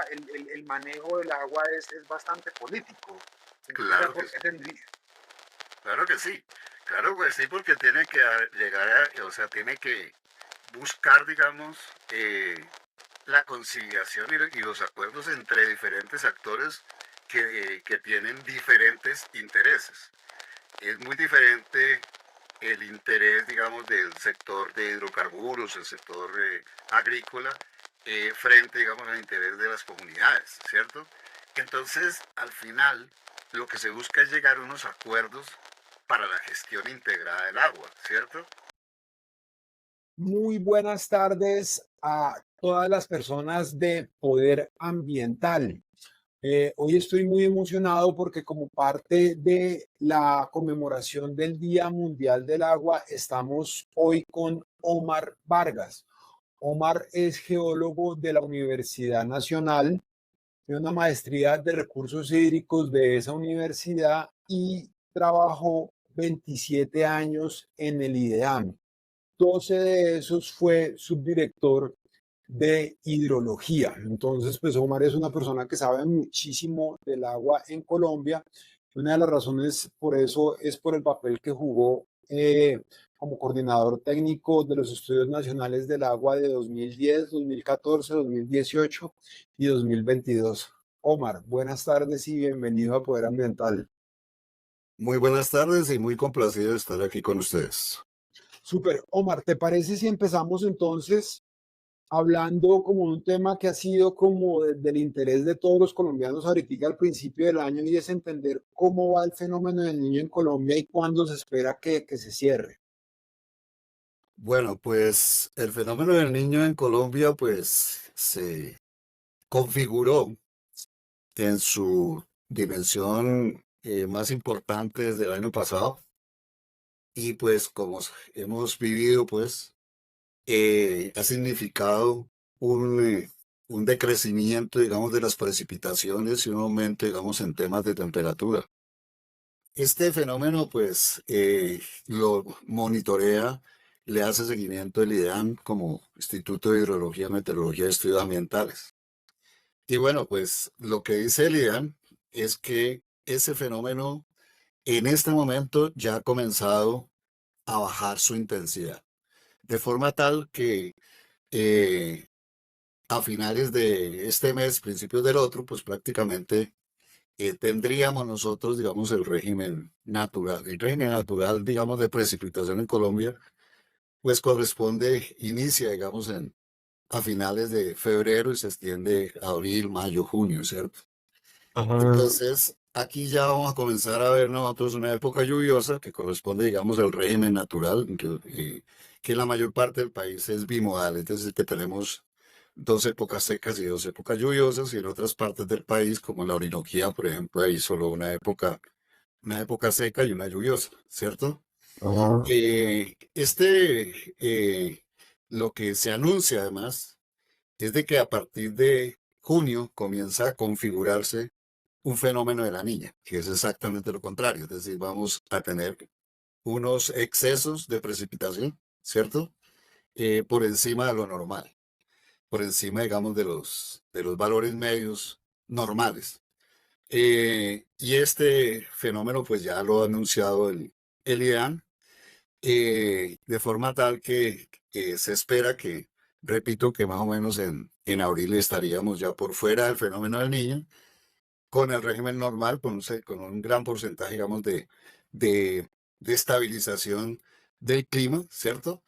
el manejo del agua es bastante político. Entonces, Claro que ¿por qué sí, tendría? claro que sí. Claro que sí, porque tiene que llegar o sea, tiene que buscar, digamos, la conciliación y los acuerdos entre diferentes actores que tienen diferentes intereses. Es muy diferente el interés, digamos, del sector de hidrocarburos, el sector agrícola, frente, digamos, al interés de las comunidades, ¿cierto? Entonces, al final, lo que se busca es llegar a unos acuerdos para la gestión integrada del agua, ¿cierto? Muy buenas tardes a todas las personas de Poder Ambiental. Hoy estoy muy emocionado porque como parte de la conmemoración del Día Mundial del Agua, estamos hoy con Omar Vargas. Omar es geólogo de la Universidad Nacional, tiene una maestría de recursos hídricos de esa universidad y trabajó 27 años en el IDEAM. 12 de esos fue subdirector de hidrología. Entonces, pues Omar es una persona que sabe muchísimo del agua en Colombia. Una de las razones por eso es por el papel que jugó como coordinador técnico de los estudios nacionales del agua de 2010, 2014, 2018 y 2022. Omar, buenas tardes y bienvenido a Poder Ambiental. Muy buenas tardes y muy complacido de estar aquí con ustedes. Super, Omar, ¿te parece si empezamos entonces hablando como un tema que ha sido como del interés de todos los colombianos ahorita al principio del año y es entender cómo va el fenómeno del niño en Colombia y cuándo se espera que se cierre? Bueno, pues el fenómeno del niño en Colombia pues se configuró en su dimensión más importante desde el año pasado y pues como hemos vivido pues ha significado un decrecimiento digamos de las precipitaciones y un aumento digamos en temas de temperatura. Este fenómeno, pues, lo monitorea, le hace seguimiento el IDEAM como Instituto de Hidrología, Meteorología y Estudios Ambientales. Y bueno, pues lo que dice el IDEAM es que ese fenómeno en este momento ya ha comenzado a bajar su intensidad, de forma tal que eh, a finales de este mes, principios del otro, pues prácticamente tendríamos nosotros, digamos, el régimen natural. El régimen natural, digamos, de precipitación en Colombia, pues corresponde, inicia, digamos, a finales de febrero y se extiende a abril, mayo, junio, ¿cierto? Ajá. Entonces, aquí ya vamos a comenzar a ver nosotros una época lluviosa que corresponde, digamos, al régimen natural, que en la mayor parte del país es bimodal, es decir, que tenemos dos épocas secas y dos épocas lluviosas, y en otras partes del país, como en la Orinoquía, por ejemplo, hay solo una época seca y una lluviosa, ¿cierto? Ajá. Lo que se anuncia además es de que a partir de junio comienza a configurarse un fenómeno de la niña, que es exactamente lo contrario, es decir, vamos a tener unos excesos de precipitación, ¿cierto? Por encima de lo normal, por encima, digamos, de los valores medios normales. Y este fenómeno, pues ya lo ha anunciado el IDEAM, de forma tal que se espera que, repito, que más o menos en abril estaríamos ya por fuera del fenómeno del niño, con el régimen normal, con un gran porcentaje, digamos, de, de estabilización del clima, ¿cierto?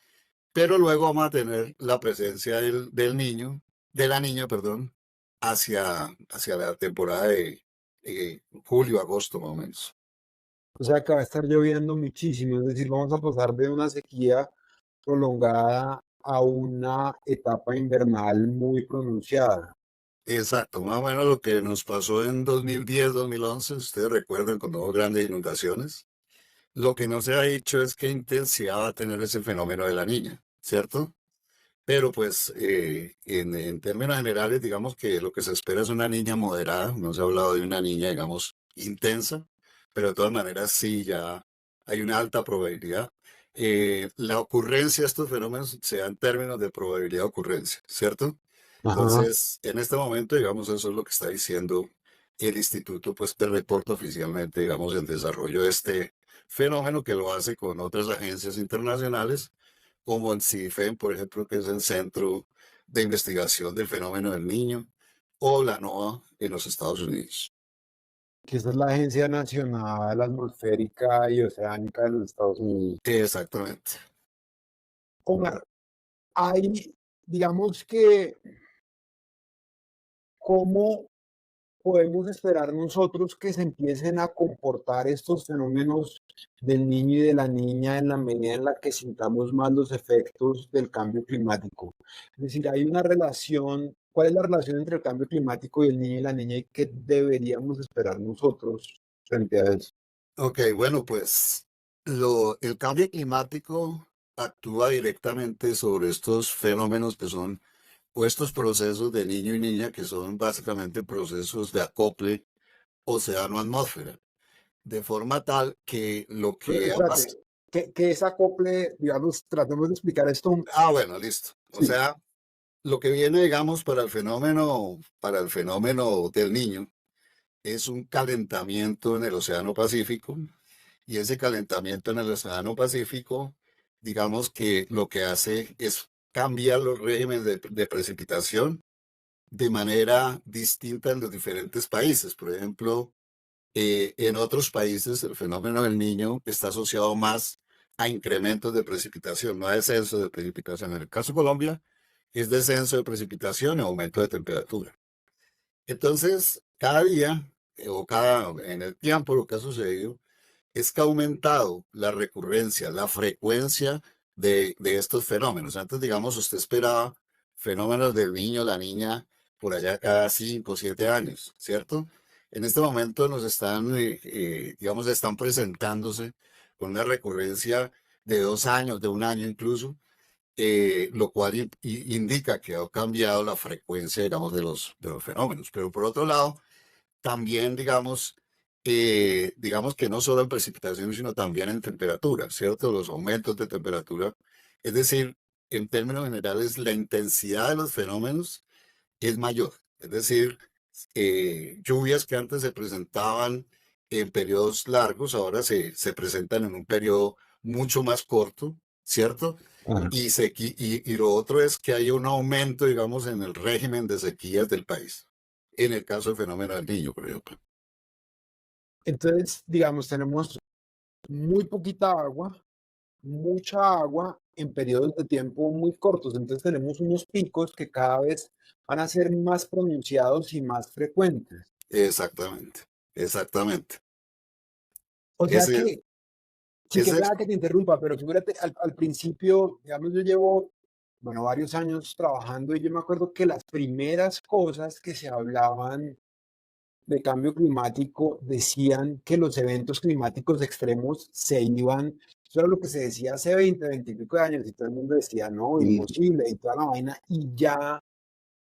Pero luego vamos a tener la presencia del niño, de la niña, perdón, hacia la temporada de julio, agosto, más o menos. O sea que va a estar lloviendo muchísimo, es decir, vamos a pasar de una sequía prolongada a una etapa invernal muy pronunciada. Exacto, más o menos lo que nos pasó en 2010, 2011, ustedes recuerdan cuando hubo grandes inundaciones. Lo que no se ha dicho es qué intensidad va a tener ese fenómeno de la niña, ¿cierto? Pero pues en términos generales, digamos que lo que se espera es una niña moderada, no se ha hablado de una niña, digamos, intensa, pero de todas maneras sí ya hay una alta probabilidad. La ocurrencia de estos fenómenos se da en términos de probabilidad de ocurrencia, ¿cierto? Ajá. Entonces, en este momento, digamos, eso es lo que está diciendo el instituto, pues te reporta oficialmente, digamos, el desarrollo de este fenómeno que lo hace con otras agencias internacionales, como el CIFEN, por ejemplo, que es el Centro de Investigación del Fenómeno del Niño, o la NOAA en los Estados Unidos. Que esa es la Agencia Nacional Atmosférica y Oceánica de los Estados Unidos. Exactamente. Omar, hay, digamos que, ¿cómo podemos esperar nosotros que se empiecen a comportar estos fenómenos del niño y de la niña en la medida en la que sintamos más los efectos del cambio climático? Es decir, hay una relación, ¿cuál es la relación entre el cambio climático y el niño y la niña y qué deberíamos esperar nosotros frente a eso? Ok, bueno, pues el cambio climático actúa directamente sobre estos fenómenos que son, o estos procesos de niño y niña, que son básicamente procesos de acople océano-atmósfera, de forma tal que lo Pero, que ha espérate, pasado. ¿qué es acople? Digamos, tratemos de explicar esto. Ah, bueno, listo. O Sí, sea, lo que viene, digamos, para el fenómeno del niño, es un calentamiento en el Océano Pacífico, y ese calentamiento en el Océano Pacífico, digamos que lo que hace es cambiar los regímenes de precipitación de manera distinta en los diferentes países. Por ejemplo, en otros países el fenómeno del niño está asociado más a incrementos de precipitación, no a descenso de precipitación. En el caso de Colombia, es descenso de precipitación y aumento de temperatura. Entonces, cada día en el tiempo lo que ha sucedido es que ha aumentado la recurrencia, la frecuencia de estos fenómenos. Antes, digamos, usted esperaba fenómenos del niño, la niña, por allá cada 5 o 7 años, ¿cierto? En este momento nos están, digamos, están presentándose con una recurrencia de 2 años, de 1 año incluso, lo cual indica que ha cambiado la frecuencia, digamos, de los fenómenos. Pero por otro lado, también, digamos que no solo en precipitación, sino también en temperatura, ¿cierto? Los aumentos de temperatura. Es decir, en términos generales, la intensidad de los fenómenos es mayor. Es decir, lluvias que antes se presentaban en periodos largos, ahora se presentan en un periodo mucho más corto, ¿cierto? ajá. Y lo otro es que hay un aumento, digamos, en el régimen de sequías del país. En el caso del fenómeno del niño, por ejemplo. Entonces, digamos, tenemos muy poquita agua, mucha agua en periodos de tiempo muy cortos. Entonces tenemos unos picos que cada vez van a ser más pronunciados y más frecuentes. Exactamente, exactamente. O sea Ese, que, sí, que ese, pena que te interrumpa, pero fíjate, al principio, digamos, yo llevo, bueno, varios años trabajando y yo me acuerdo que las primeras cosas que se hablaban de cambio climático decían que los eventos climáticos extremos se iban, eso era lo que se decía hace 20, 20 y pico de años, y todo el mundo decía, no, mm, imposible, y toda la vaina, y ya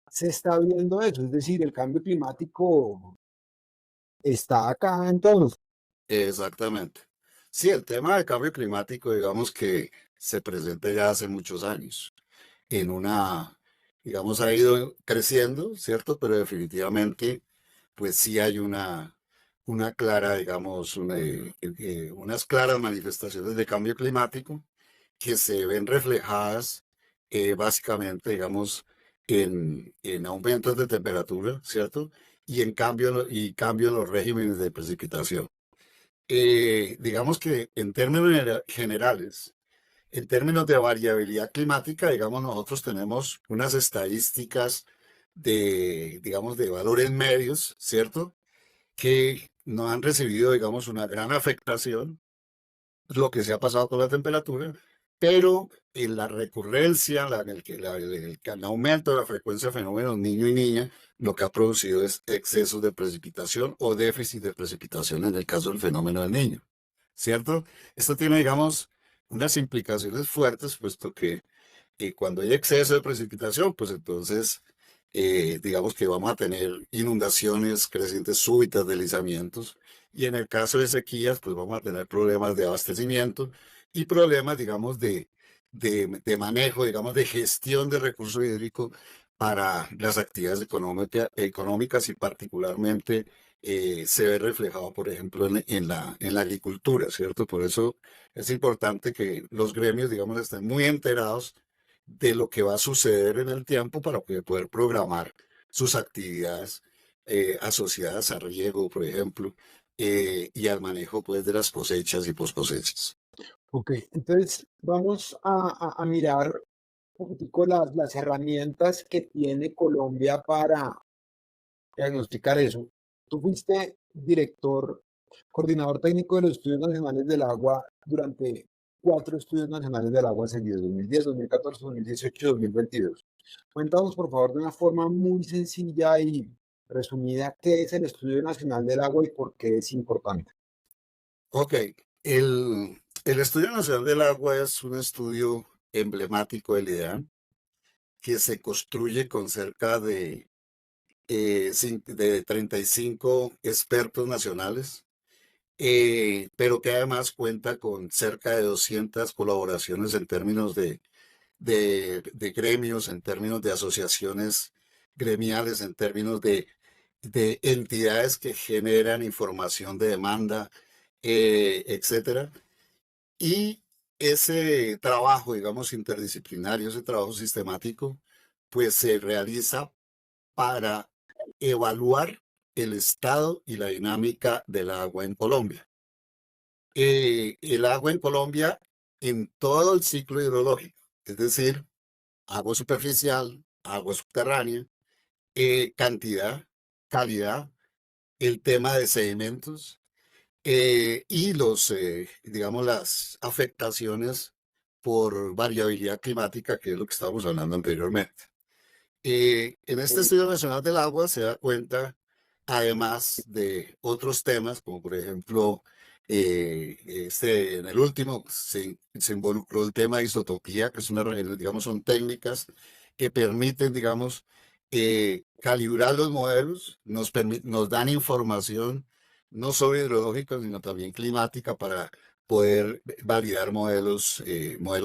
se está viendo eso, es decir, el cambio climático está acá entonces. exactamente. Sí, el tema del cambio climático, digamos que se presenta ya hace muchos años. En una, digamos, ha ido creciendo, ¿cierto? Pero definitivamente, pues sí hay una clara, digamos, unas claras manifestaciones de cambio climático que se ven reflejadas básicamente, digamos, en aumentos de temperatura, ¿cierto? Y cambio en los regímenes de precipitación. Digamos que en términos generales, en términos de variabilidad climática, digamos, nosotros tenemos unas estadísticas digamos, de valores medios, ¿cierto? Que no han recibido, digamos, una gran afectación lo que se ha pasado con la temperatura, pero en la recurrencia, el aumento de la frecuencia de fenómenos niño y niña, lo que ha producido es excesos de precipitación o déficit de precipitación en el caso del fenómeno del niño, ¿cierto? Esto tiene, digamos, unas implicaciones fuertes, puesto que cuando hay exceso de precipitación, pues entonces, digamos que vamos a tener inundaciones crecientes súbitas, deslizamientos, y en el caso de sequías, pues vamos a tener problemas de abastecimiento y problemas, digamos, de manejo, digamos, de gestión de recurso hídrico para las actividades económicas y particularmente se ve reflejado, por ejemplo, en la agricultura, ¿cierto? Por eso es importante que los gremios, digamos, estén muy enterados de lo que va a suceder en el tiempo para poder programar sus actividades asociadas a riego, por ejemplo, y al manejo, pues, de las cosechas y poscosechas. Ok, entonces vamos a mirar un poquitico las herramientas que tiene Colombia para diagnosticar eso. Tú fuiste director, coordinador técnico de los Estudios Nacionales del Agua durante 4 Estudios Nacionales del Agua seguidos, 2010, 2014, 2018 y 2022. Cuéntanos, por favor, de una forma muy sencilla y resumida, qué es el Estudio Nacional del Agua y por qué es importante. Ok, el Estudio Nacional del Agua es un estudio emblemático del IDEAM que se construye con cerca de 35 expertos nacionales, pero que además cuenta con cerca de 200 colaboraciones en términos de gremios, en términos de asociaciones gremiales, en términos de entidades que generan información de demanda, etcétera. Y ese trabajo, digamos, interdisciplinario, ese trabajo sistemático, pues se realiza para evaluar el estado y la dinámica del agua en Colombia. El agua en Colombia en todo el ciclo hidrológico, es decir, agua superficial, agua subterránea, cantidad, calidad, el tema de sedimentos y digamos, las afectaciones por variabilidad climática, que es lo que estábamos hablando anteriormente. En este Estudio Nacional del Agua se da cuenta, además de otros temas, como por ejemplo, en el último se involucró el tema de isotopía, que es digamos, son técnicas que permiten, digamos, calibrar los modelos, nos dan información no solo hidrológica, sino también climática para poder validar modelos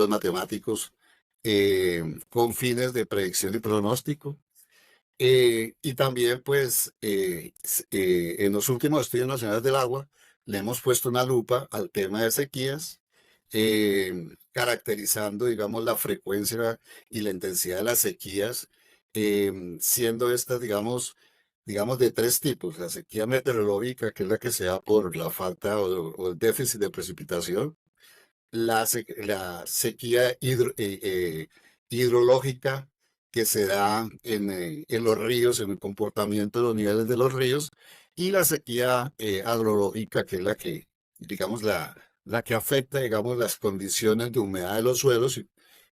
matemáticos con fines de predicción y pronóstico. Y también, pues, en los últimos estudios nacionales del agua, le hemos puesto una lupa al tema de sequías, caracterizando, digamos, la frecuencia y la intensidad de las sequías, siendo estas, digamos, de tres tipos. La sequía meteorológica, que es la que se da por la falta o el déficit de precipitación, la sequía hidrológica que se da en los ríos, en el comportamiento de los niveles de los ríos, y la sequía agrológica, que es digamos, la que afecta, digamos, las condiciones de humedad de los suelos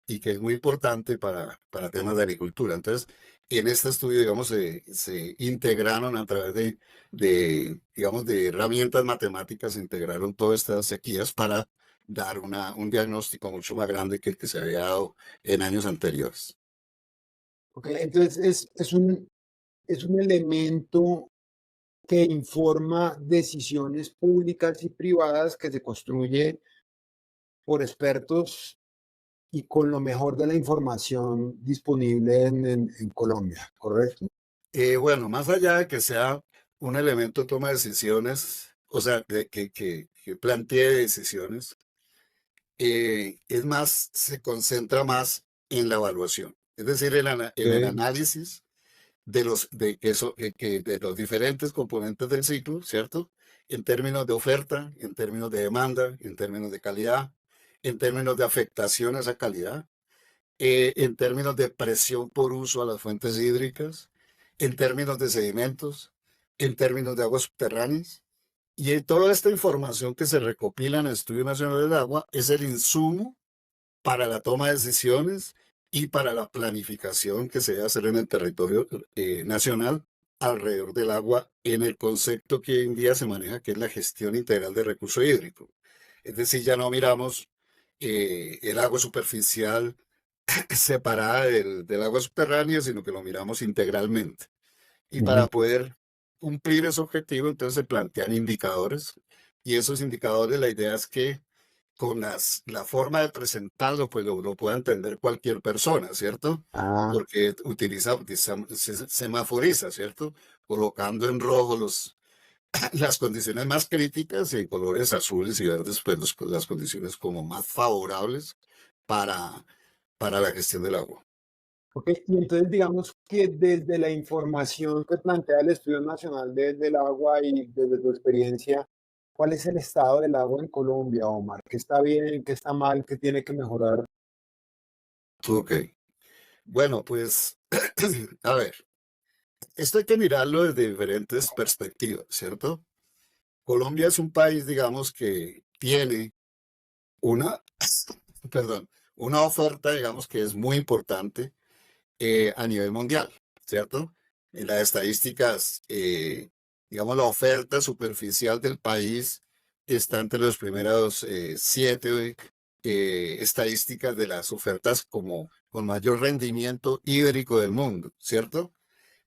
y que es muy importante para temas de agricultura. Entonces, en este estudio, digamos, se integraron a través digamos, de herramientas matemáticas, se integraron todas estas sequías para dar un diagnóstico mucho más grande que el que se había dado en años anteriores. Ok, entonces es un elemento que informa decisiones públicas y privadas que se construye por expertos y con lo mejor de la información disponible en Colombia, ¿correcto? Bueno, más allá de que sea un elemento de toma de decisiones, o sea, que plantee decisiones, es más, se concentra más en la evaluación, es decir, en el Ok, análisis de los diferentes componentes del ciclo, ¿cierto? En términos de oferta, en términos de demanda, en términos de calidad, en términos de afectación a esa calidad, en términos de presión por uso a las fuentes hídricas, en términos de sedimentos, en términos de aguas subterráneas. Y toda esta información que se recopila en el Estudio Nacional del Agua es el insumo para la toma de decisiones y para la planificación que se debe hacer en el territorio nacional alrededor del agua en el concepto que hoy en día se maneja, que es la gestión integral de recurso hídrico. Es decir, ya no miramos el agua superficial separada del agua subterránea, sino que lo miramos integralmente. Y para ujú, poder cumplir ese objetivo, entonces se plantean indicadores. Y esos indicadores, la idea es que con la forma de presentarlo, pues lo puede entender cualquier persona, ¿cierto? Ah, Porque semaforiza, ¿cierto? Colocando en rojo las condiciones más críticas y en colores azules y verdes, pues las condiciones como más favorables para, para la gestión del agua. ok. Y entonces digamos que desde la información que plantea el Estudio Nacional del Agua y desde tu experiencia, ¿cuál es el estado del agua en Colombia, Omar? ¿Qué está bien, qué está mal, qué tiene que mejorar? Ok. Bueno, pues, a ver, esto hay que mirarlo desde diferentes perspectivas, ¿cierto? Colombia es un país, digamos, que tiene una, perdón, una oferta, digamos, que es muy importante a nivel mundial, ¿cierto? En las estadísticas, digamos, la oferta superficial del país está entre los primeros 7 estadísticas de las ofertas como con mayor rendimiento hídrico del mundo, ¿cierto?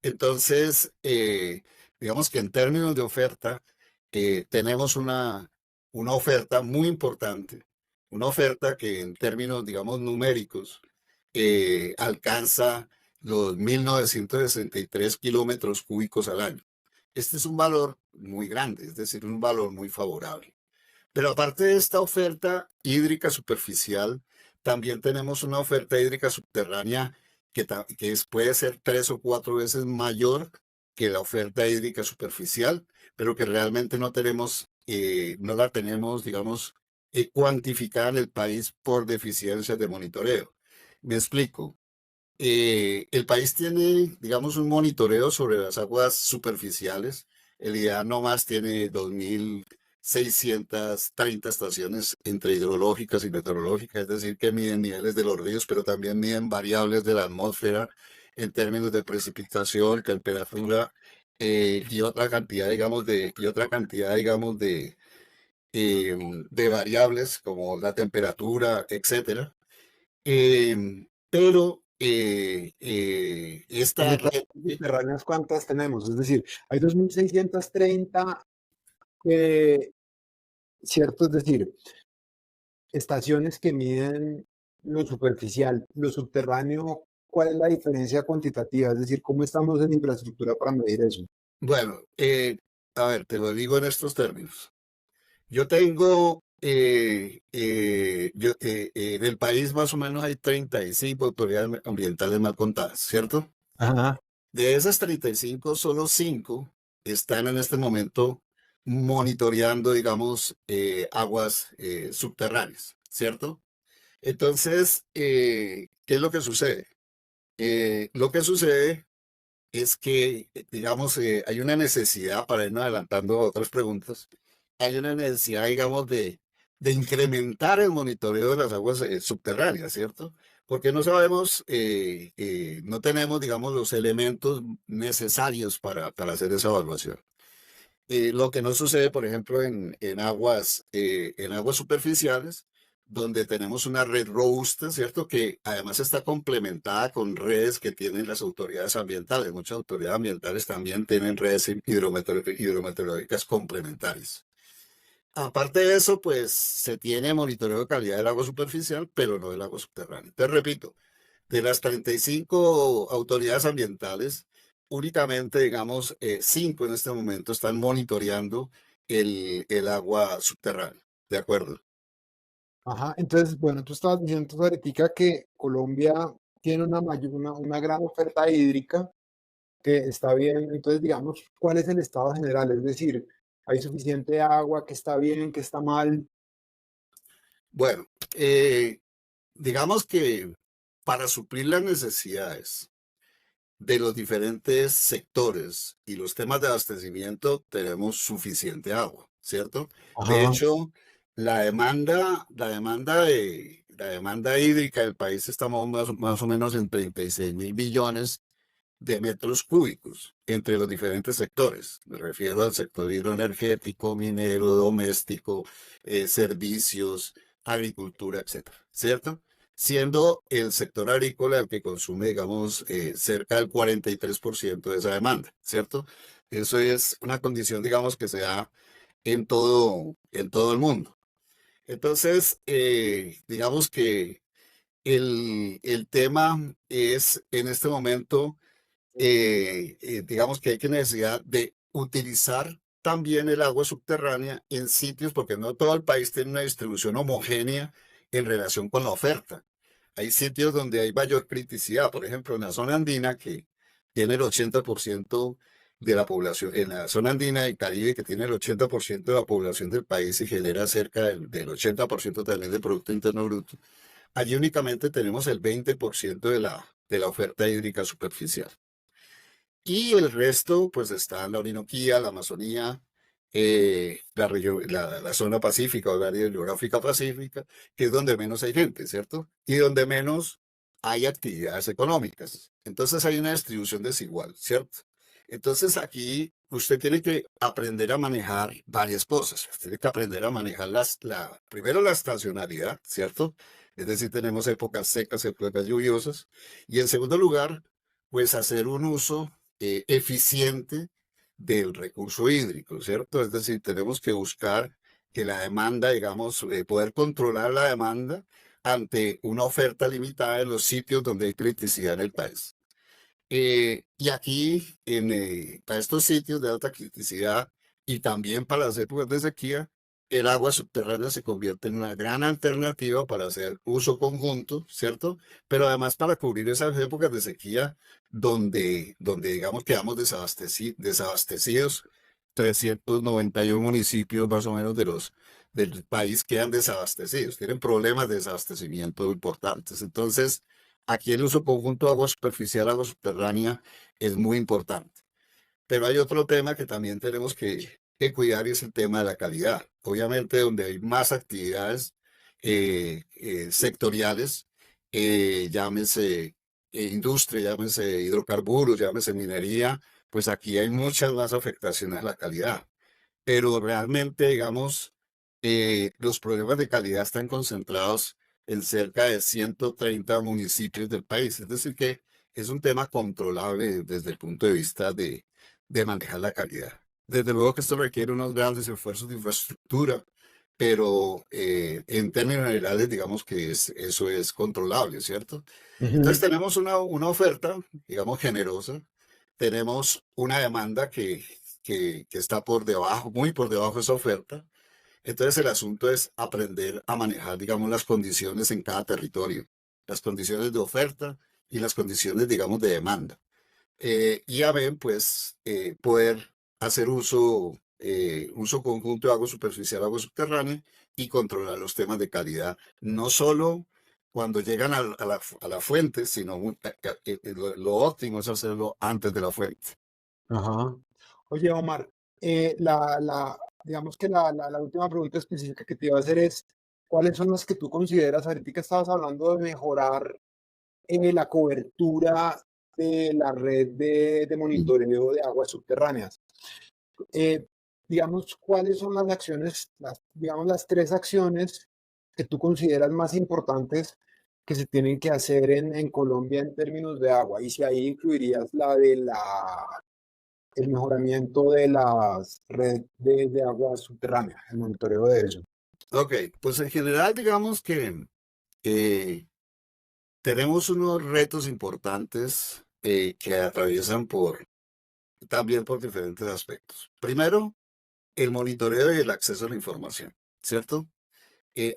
Entonces, digamos que en términos de oferta, tenemos una oferta muy importante, una oferta que en términos, digamos, numéricos, alcanza los 1963 kilómetros cúbicos al año. Este es un valor muy grande, es decir, un valor muy favorable. Pero aparte de esta oferta hídrica superficial, también tenemos una oferta hídrica subterránea puede ser 3 o 4 veces mayor que la oferta hídrica superficial, pero que realmente no la tenemos, digamos, cuantificada en el país por deficiencias de monitoreo. Me explico. El país tiene, digamos, un monitoreo sobre las aguas superficiales. El IDA nomás tiene 2.630 estaciones entre hidrológicas y meteorológicas, es decir, que miden niveles de los ríos, pero también miden variables de la atmósfera en términos de precipitación, temperatura y otra cantidad, de variables como la temperatura, etcétera. Pero Y esta estas red, subterráneas, ¿cuántas tenemos? Es decir, hay 2.630, eh, ¿cierto? Es decir, estaciones que miden lo superficial, lo subterráneo, ¿cuál es la diferencia cuantitativa? Es decir, ¿cómo estamos en infraestructura para medir eso? bueno, a ver, te lo digo en estos términos. Yo tengo, en el país más o menos hay 35 autoridades ambientales mal contadas, ¿cierto? Ajá. De esas 35, solo 5 están en este momento monitoreando, digamos, aguas subterráneas, ¿cierto? Entonces, ¿qué es lo que sucede? Lo que sucede es que, digamos, hay una necesidad, para irnos adelantando a otras preguntas, hay una necesidad, digamos, de incrementar el monitoreo de las aguas subterráneas, ¿cierto? Porque no sabemos, no tenemos, digamos, los elementos necesarios para hacer esa evaluación. Lo que no sucede, por ejemplo, en aguas superficiales, donde tenemos una red robusta, ¿cierto? Que además está complementada con redes que tienen las autoridades ambientales. Muchas autoridades ambientales también tienen redes hidrometeorológicas complementarias. Aparte de eso, pues se tiene monitoreo de calidad del agua superficial, pero no del agua subterránea. Te repito, de las 35 autoridades ambientales, únicamente, digamos, 5 en este momento están monitoreando el agua subterránea. ¿De acuerdo? Ajá. Entonces, bueno, tú estabas diciendo ahorita que Colombia tiene una gran oferta hídrica que está bien. Entonces, digamos, ¿cuál es el estado general? Es decir, ¿hay suficiente agua? ¿Qué está bien? ¿Qué está mal? Bueno, digamos que para suplir las necesidades de los diferentes sectores y los temas de abastecimiento, tenemos suficiente agua, ¿cierto? De Ajá. hecho, la demanda hídrica del país estamos más o menos en 36.000 billones de metros cúbicos entre los diferentes sectores. Me refiero al sector hidroenergético, minero, doméstico, servicios, agricultura, etcétera, ¿cierto? Siendo el sector agrícola el que consume, digamos, cerca del 43% de esa demanda, ¿cierto? Eso es una condición, digamos, que se da en todo el mundo. Entonces, digamos que el tema es en este momento, digamos que hay que necesidad de utilizar también el agua subterránea en sitios, porque no todo el país tiene una distribución homogénea en relación con la oferta. Hay sitios donde hay mayor criticidad, por ejemplo, en la zona andina, que tiene el 80% de la población, en la zona andina y Caribe, que tiene el 80% de la población del país y genera cerca del 80% también del Producto Interno Bruto. Allí únicamente tenemos el 20% de la oferta hídrica superficial. Y el resto, pues está la Orinoquía, la Amazonía, la zona pacífica o la área geográfica pacífica, que es donde menos hay gente, ¿cierto? Y donde menos hay actividades económicas. Entonces hay una distribución desigual, ¿cierto? Entonces aquí usted tiene que aprender a manejar varias cosas. Tiene que aprender a manejar primero la estacionalidad, ¿cierto? Es decir, tenemos épocas secas, épocas lluviosas. Y en segundo lugar, pues hacer un uso eficiente del recurso hídrico, ¿cierto? Es decir, tenemos que buscar que la demanda, digamos, poder controlar la demanda ante una oferta limitada en los sitios donde hay criticidad en el país. Y aquí, para estos sitios de alta criticidad y también para las épocas de sequía, el agua subterránea se convierte en una gran alternativa para hacer uso conjunto, ¿cierto? Pero además para cubrir esas épocas de sequía donde digamos, quedamos desabastecidos. 391 municipios más o menos del país quedan desabastecidos, tienen problemas de desabastecimiento importantes. Entonces, aquí el uso conjunto de agua superficial, agua subterránea es muy importante. Pero hay otro tema que también tenemos que cuidar y es el tema de la calidad. Obviamente, donde hay más actividades sectoriales, llámese industria, llámese hidrocarburos, llámese minería, pues aquí hay muchas más afectaciones a la calidad. Pero realmente, digamos, los problemas de calidad están concentrados en cerca de 130 municipios del país. Es decir, que es un tema controlable desde el punto de vista de manejar la calidad. Desde luego que esto requiere unos grandes esfuerzos de infraestructura, pero en términos generales, digamos que eso es controlable, ¿cierto? Entonces Ujú. tenemos una oferta, digamos, generosa. Tenemos una demanda que está por debajo, muy por debajo de esa oferta. Entonces el asunto es aprender a manejar, digamos, las condiciones en cada territorio, las condiciones de oferta y las condiciones, digamos, de demanda. Y a ver, pues, poder hacer uso conjunto de agua superficial, agua subterránea y controlar los temas de calidad, no solo cuando llegan a la fuente, sino lo óptimo es hacerlo antes de la fuente. Ajá. Oye, Omar, digamos que la última pregunta específica que te iba a hacer es, ¿cuáles son las que tú consideras, ahorita que estabas hablando de mejorar la cobertura de la red de monitoreo de aguas subterráneas? eh, digamos, ¿cuáles son las acciones, digamos, las tres acciones que tú consideras más importantes que se tienen que hacer en Colombia en términos de agua? Y si ahí incluirías el mejoramiento de las redes de agua subterránea, el monitoreo de eso. Ok, pues en general, digamos que eh, tenemos unos retos importantes que atraviesan también por diferentes aspectos. Primero, el monitoreo y el acceso a la información, ¿cierto?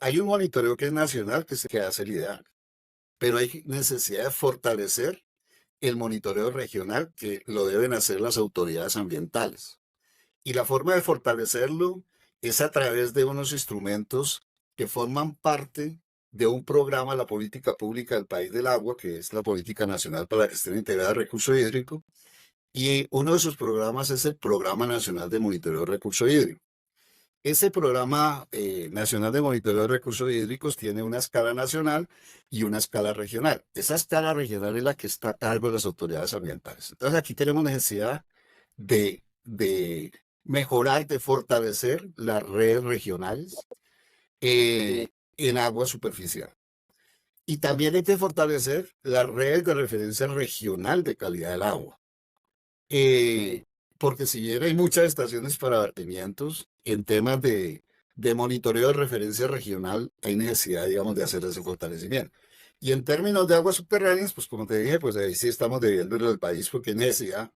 Hay un monitoreo que es nacional que hace el IDEAC, pero hay necesidad de fortalecer el monitoreo regional que lo deben hacer las autoridades ambientales. Y la forma de fortalecerlo es a través de unos instrumentos que forman parte de un programa, la política pública del país del agua, que es la Política Nacional para la Gestión Integrada del Recurso Hídrico. Y uno de sus programas es el Programa Nacional de Monitoreo del Recurso Hídrico. Ese programa nacional de monitoreo de recursos hídricos tiene una escala nacional y una escala regional. Esa escala regional es la que está a cargo de las autoridades ambientales. Entonces aquí tenemos necesidad de mejorar, de fortalecer las redes regionales en agua superficial. Y también hay que fortalecer las redes de referencia regional de calidad del agua. Eh, Porque si bien hay muchas estaciones para vertimientos en temas de monitoreo de referencia regional, hay necesidad, digamos, de hacer ese fortalecimiento. Y en términos de aguas subterráneas, pues como te dije, pues ahí sí estamos debiendo en el país porque hay necesidad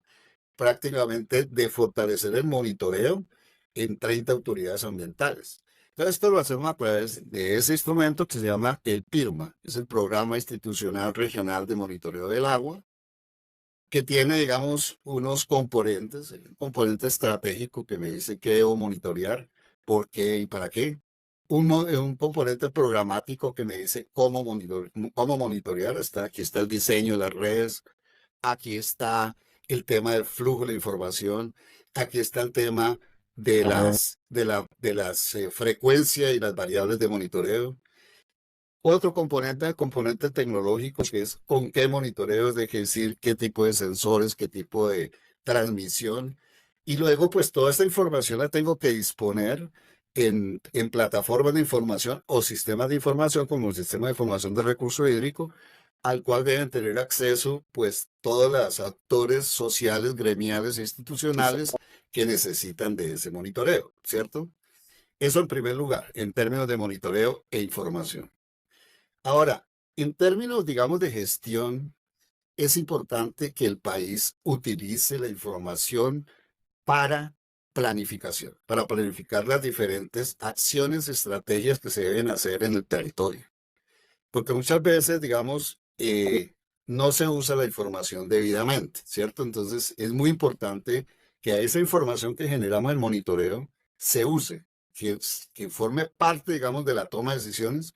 prácticamente de fortalecer el monitoreo en 30 autoridades ambientales. Entonces, esto lo hacemos a través de ese instrumento que se llama el PIRMA, es el Programa Institucional Regional de Monitoreo del Agua, que tiene, digamos, unos componentes, un componente estratégico que me dice qué debo monitorear, por qué y para qué. Un componente programático que me dice cómo monitorear. Aquí está el diseño de las redes, aquí está el tema del flujo de la información, aquí está el tema de las frecuencias y las variables de monitoreo. Otro componente, el componente tecnológico, que es con qué monitoreo, es decir, qué tipo de sensores, qué tipo de transmisión. Y luego, pues toda esta información la tengo que disponer en plataformas de información o sistemas de información, como el sistema de información de recurso hídrico, al cual deben tener acceso, pues, todos los actores sociales, gremiales e institucionales que necesitan de ese monitoreo, ¿cierto? Eso en primer lugar, en términos de monitoreo e información. Ahora, en términos, digamos, de gestión, es importante que el país utilice la información para planificación, para planificar las diferentes acciones, estrategias que se deben hacer en el territorio. Porque muchas veces, digamos, no se usa la información debidamente, ¿cierto? Entonces, es muy importante que a esa información que generamos en monitoreo se use, que forme parte, digamos, de la toma de decisiones,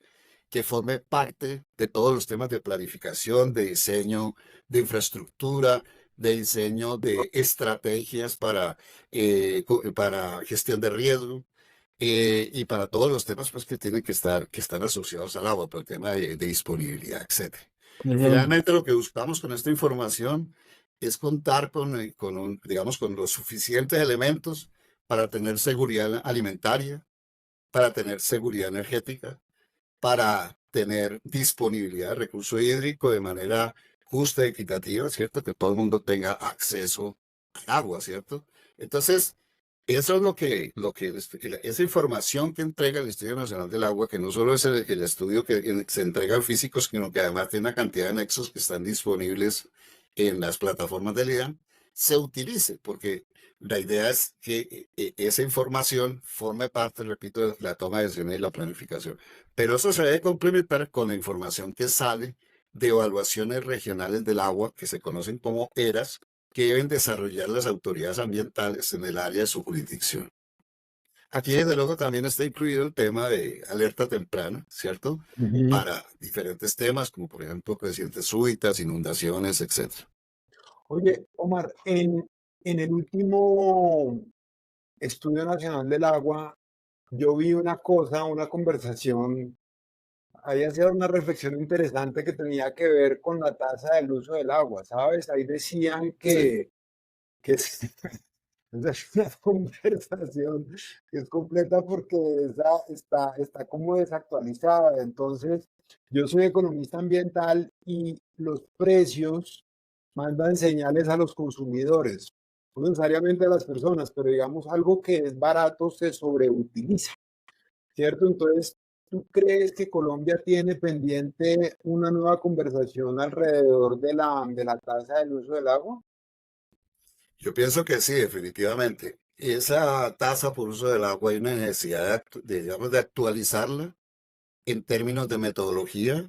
que forme parte de todos los temas de planificación, de diseño, de infraestructura, de diseño de estrategias para gestión de riesgo, y para todos los temas pues, que están asociados al agua, por el tema de disponibilidad, etcétera. Finalmente, lo que buscamos con esta información es contar digamos, con los suficientes elementos para tener seguridad alimentaria, para tener seguridad energética, para tener disponibilidad de recurso hídrico de manera justa y equitativa, ¿cierto? Que todo el mundo tenga acceso al agua, ¿cierto? Entonces, eso es esa información que entrega el Instituto Nacional del Agua, que no solo es el estudio que se entrega en físico, sino que además tiene una cantidad de nexos que están disponibles en las plataformas del IDAN, se utilice, porque la idea es que esa información forme parte, repito, de la toma de decisiones y la planificación. Pero eso se debe complementar con la información que sale de evaluaciones regionales del agua, que se conocen como ERAS, que deben desarrollar las autoridades ambientales en el área de su jurisdicción. Aquí, desde luego, también está incluido el tema de alerta temprana, ¿cierto? Ujú. Para diferentes temas, como por ejemplo crecientes súbitas, inundaciones, etc. Oye, Omar, en el último Estudio Nacional del Agua, yo vi una cosa, una conversación, ahí hacía una reflexión interesante que tenía que ver con la tasa del uso del agua, ¿sabes? Ahí decían Sí. que es, es una conversación que es completa porque está como desactualizada. Entonces, yo soy economista ambiental y los precios mandan señales a los consumidores, no necesariamente a las personas, pero digamos algo que es barato se sobreutiliza, ¿cierto? Entonces, ¿tú crees que Colombia tiene pendiente una nueva conversación alrededor de la tasa del uso del agua? Yo pienso que sí, definitivamente. Esa tasa por uso del agua hay una necesidad digamos, de actualizarla en términos de metodología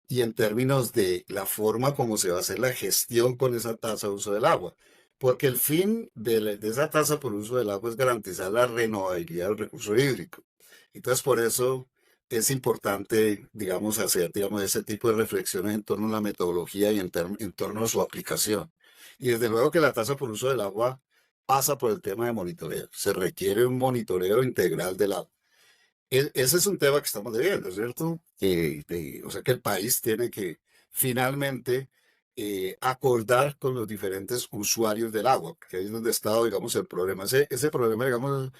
y en términos de la forma como se va a hacer la gestión con esa tasa de uso del agua. Porque el fin de esa tasa por uso del agua es garantizar la renovabilidad del recurso hídrico. Entonces, por eso es importante, digamos, hacer, digamos, ese tipo de reflexiones en torno a la metodología y en torno a su aplicación. Y desde luego que la tasa por uso del agua pasa por el tema de monitoreo. Se requiere un monitoreo integral del agua. Ese es un tema que estamos debiendo, ¿cierto? O sea que el país tiene que finalmente acordar con los diferentes usuarios del agua, porque ahí es donde está, digamos, el problema. Ese problema, digamos,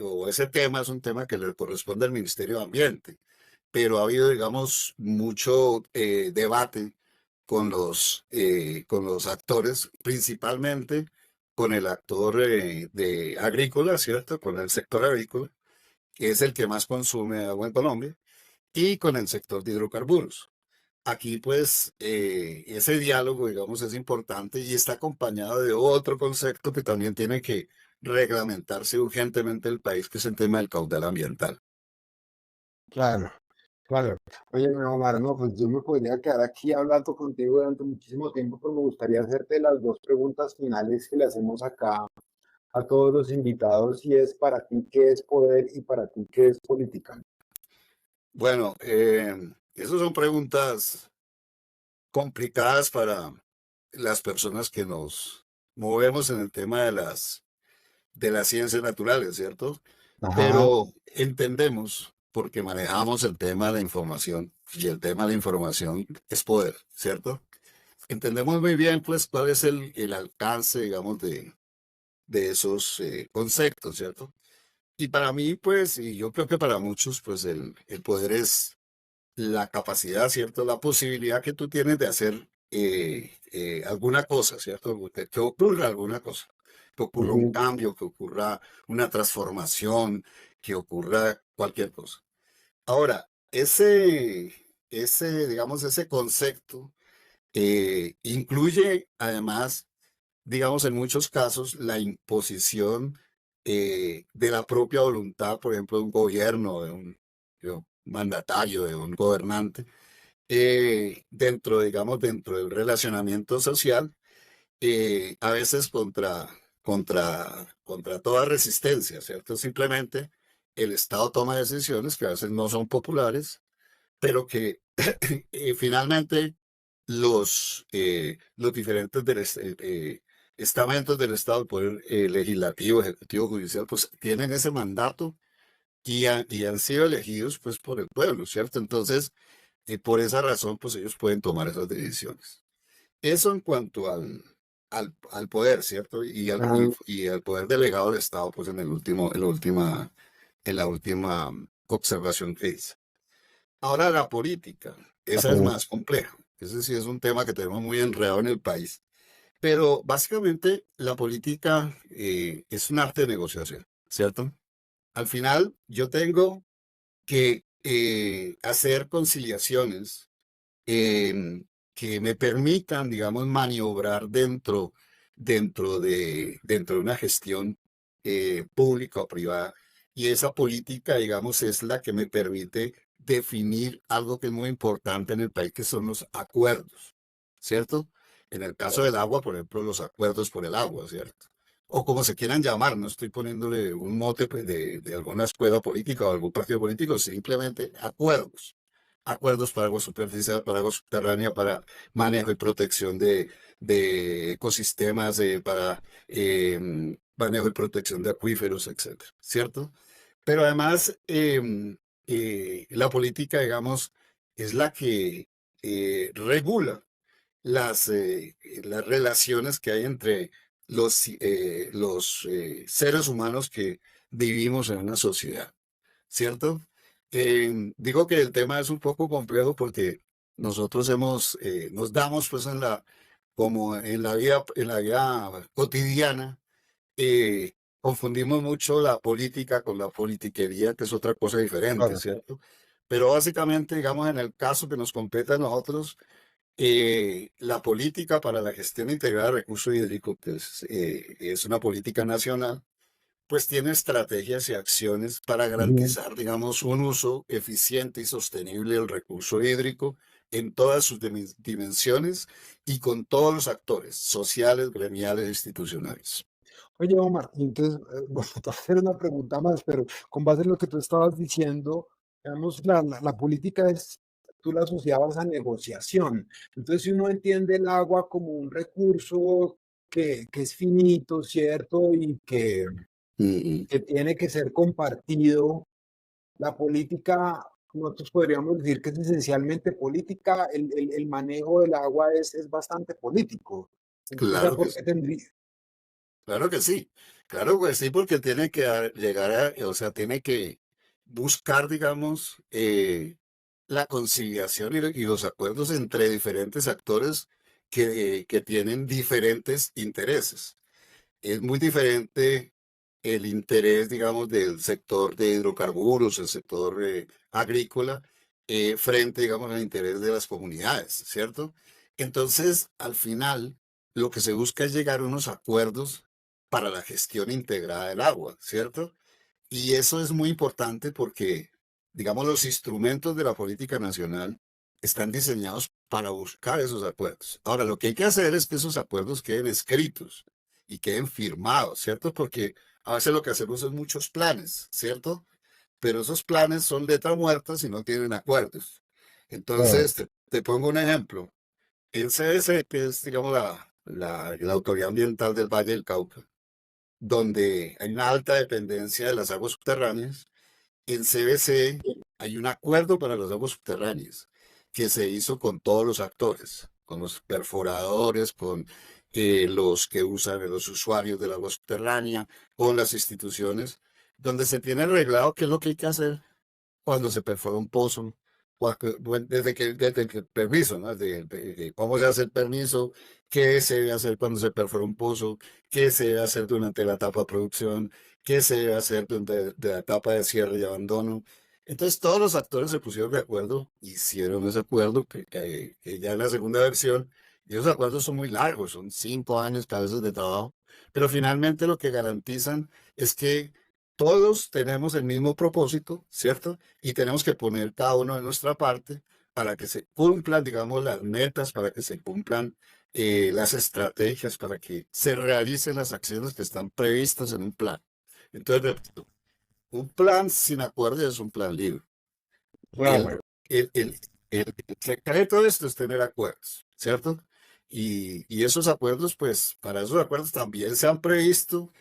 o ese tema es un tema que le corresponde al Ministerio de Ambiente, pero ha habido, digamos, mucho debate con los actores, principalmente con el actor de agrícola, ¿cierto? Con el sector agrícola que es el que más consume agua en Colombia, y con el sector de hidrocarburos. Aquí, pues, ese diálogo, digamos, es importante y está acompañado de otro concepto que también tiene que reglamentarse urgentemente el país, que es el tema del caudal ambiental. Claro, claro. Oye, mi Omar, no, pues yo me podría quedar aquí hablando contigo durante muchísimo tiempo, pero me gustaría hacerte las dos preguntas finales que le hacemos acá a todos los invitados, y es para ti qué es poder y para ti qué es política. Bueno, esas son preguntas complicadas para las personas que nos movemos en el tema de las ciencias naturales, ¿cierto? Ajá. Pero entendemos, porque manejamos el tema de la información, y el tema de la información es poder, ¿cierto? Entendemos muy bien, pues, cuál es el alcance, digamos, de esos conceptos, ¿cierto? Y para mí, pues, y yo creo que para muchos, pues, el poder es la capacidad, ¿cierto? La posibilidad que tú tienes de hacer alguna cosa, ¿cierto? Que ocurra alguna cosa, que ocurra un Ujú. cambio, que ocurra una transformación, que ocurra cualquier cosa. Ahora, digamos, ese concepto incluye además, digamos, en muchos casos, la imposición de la propia voluntad, por ejemplo, de un gobierno, de un mandatario, de un gobernante, digamos, dentro del relacionamiento social, a veces contra toda resistencia, ¿cierto? Simplemente el Estado toma decisiones que a veces no son populares, pero que finalmente los diferentes estamentos del Estado, el poder legislativo, ejecutivo, judicial, pues tienen ese mandato y han sido elegidos pues por el pueblo, ¿cierto? Entonces, por esa razón, pues ellos pueden tomar esas decisiones. Eso en cuanto al poder, ¿cierto? Ajá. Y al poder delegado del Estado, pues en la última observación que hice. Ahora la política, esa es Ajá. más compleja. Ese sí es un tema que tenemos muy enredado en el país. Pero básicamente la política es un arte de negociación, ¿cierto? Al final yo tengo que hacer conciliaciones que me permitan, digamos, maniobrar dentro de una gestión pública o privada. Y esa política, digamos, es la que me permite definir algo que es muy importante en el país, que son los acuerdos, ¿cierto? En el caso del agua, por ejemplo, los acuerdos por el agua, ¿cierto? O como se quieran llamar, no estoy poniéndole un mote pues, de alguna escuela política o algún partido político, simplemente acuerdos. Acuerdos para agua superficial, para agua subterránea, para manejo y protección de ecosistemas, para manejo y protección de acuíferos, etcétera, ¿cierto? Pero además, la política, digamos, es la que regula las relaciones que hay entre los seres humanos que vivimos en una sociedad, ¿cierto? Digo que el tema es un poco complejo porque nosotros nos damos pues como en la vida cotidiana, confundimos mucho la política con la politiquería, que es otra cosa diferente, Claro. ¿cierto? Pero básicamente, digamos, en el caso que nos compete a nosotros, la política para la gestión integrada de recursos hídricos, que es una política nacional, pues tiene estrategias y acciones para Ujú. garantizar, digamos, un uso eficiente y sostenible del recurso hídrico en todas sus dimensiones y con todos los actores sociales, gremiales e institucionales. Oye, Omar, y entonces, bueno, te voy a hacer una pregunta más, pero con base en lo que tú estabas diciendo, digamos, la política es, tú la asociabas a negociación. Entonces, si uno entiende el agua como un recurso que es finito, ¿cierto? Y Mm, que tiene que ser compartido, la política, nosotros podríamos decir que es esencialmente política, el manejo del agua es bastante político. O sea, claro que ¿por sí. qué tendría? Claro que sí, claro que sí, porque tiene que llegar o sea, tiene que buscar, digamos, la conciliación y los acuerdos entre diferentes actores que tienen diferentes intereses. Es muy diferente el interés, digamos, del sector de hidrocarburos, el sector agrícola, frente, digamos, al interés de las comunidades, ¿cierto? Entonces, al final, lo que se busca es llegar a unos acuerdos para la gestión integrada del agua, ¿cierto? Y eso es muy importante porque, digamos, los instrumentos de la política nacional están diseñados para buscar esos acuerdos. Ahora, lo que hay que hacer es que esos acuerdos queden escritos y queden firmados, ¿cierto? Porque a veces lo que hacemos es muchos planes, ¿cierto? Pero esos planes son letra muerta si no tienen acuerdos. Claro. Entonces, te pongo un ejemplo. El CDC, que es, digamos, la Autoridad Ambiental del Valle del Cauca, donde hay una alta dependencia de las aguas subterráneas, en CBC hay un acuerdo para las aguas subterráneas que se hizo con todos los actores, con los perforadores, con los que usan, los usuarios del agua subterránea, con las instituciones, donde se tiene arreglado qué es lo que hay que hacer cuando se perfora un pozo, bueno, desde que el permiso, ¿no? De cómo se hace el permiso, qué se debe hacer cuando se perfora un pozo, qué se debe hacer durante la etapa de producción, qué se debe hacer durante la etapa de cierre y abandono. Entonces todos los actores se pusieron de acuerdo, hicieron ese acuerdo, que ya en la segunda versión, y esos acuerdos son muy largos, son 5 años, cabezas de trabajo, pero finalmente lo que garantizan es que todos tenemos el mismo propósito, ¿cierto? Y tenemos que poner cada uno de nuestra parte para que se cumplan, digamos, las metas, para que se cumplan las estrategias, para que se realicen las acciones que están previstas en un plan. Entonces, repito, un plan sin acuerdo es un plan libre. El, Claro. el, el, el secreto de esto es tener acuerdos, ¿cierto? Y esos acuerdos, pues, para esos acuerdos también se han previsto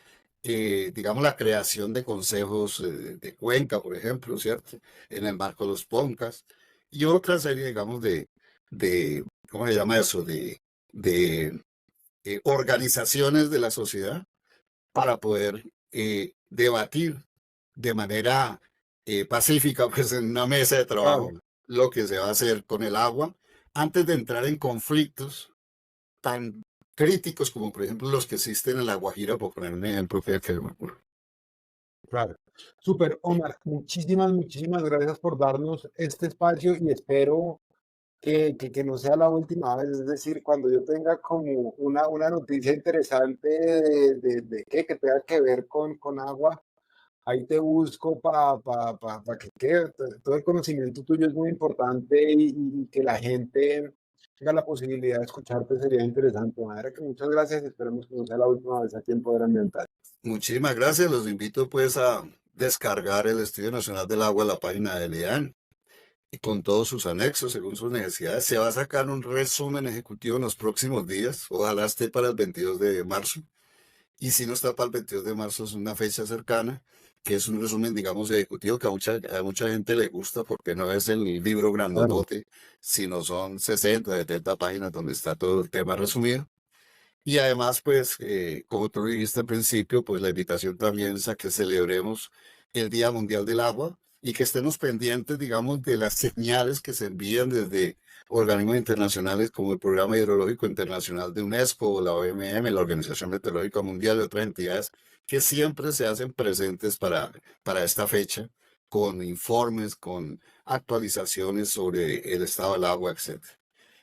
digamos, la creación de consejos de cuenca, por ejemplo, ¿cierto? En el marco de los PONCAS y otra serie, digamos, ¿cómo se llama eso? De organizaciones de la sociedad para poder debatir de manera pacífica, pues en una mesa de trabajo, Claro. lo que se va a hacer con el agua antes de entrar en conflictos tan críticos como por ejemplo los que existen en La Guajira, por poner un ejemplo que me ocurre. Claro. Súper, Omar, muchísimas, muchísimas gracias por darnos este espacio y espero que no sea la última vez. Es decir, cuando yo tenga como una noticia interesante que tenga que ver con agua, ahí te busco para que quede. Todo el conocimiento tuyo es muy importante y que la gente tenga la posibilidad de escucharte sería interesante. De manera que muchas gracias y esperemos que no sea la última vez aquí en Poder Ambiental. Muchísimas gracias, los invito pues a descargar el Estudio Nacional del Agua en la página del IAN y con todos sus anexos según sus necesidades. Se va a sacar un resumen ejecutivo en los próximos días, ojalá esté para el 22 de marzo. Y si no está para el 22 de marzo, es una fecha cercana, que es un resumen, digamos, ejecutivo que a mucha gente le gusta porque no es el libro Bueno, grandotote, sino son 60, 70 páginas donde está todo el tema resumido. Y además, pues, como tú dijiste al principio, pues la invitación también es a que celebremos el Día Mundial del Agua y que estemos pendientes, digamos, de las señales que se envían desde organismos internacionales como el Programa Hidrológico Internacional de UNESCO o la OMM, la Organización Meteorológica Mundial y otras entidades que siempre se hacen presentes para esta fecha con informes, con actualizaciones sobre el estado del agua, etc.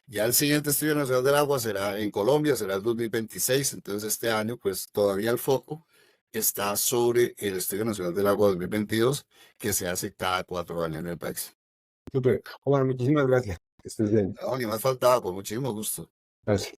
Ya el siguiente Estudio Nacional del Agua será en Colombia, será el 2026. Entonces este año pues todavía el foco está sobre el Estudio Nacional del Agua 2022 que se hace cada 4 años en el país. súper. Omar, muchísimas gracias. Que estés bien. No, ni más faltaba, con muchísimo gusto. Gracias.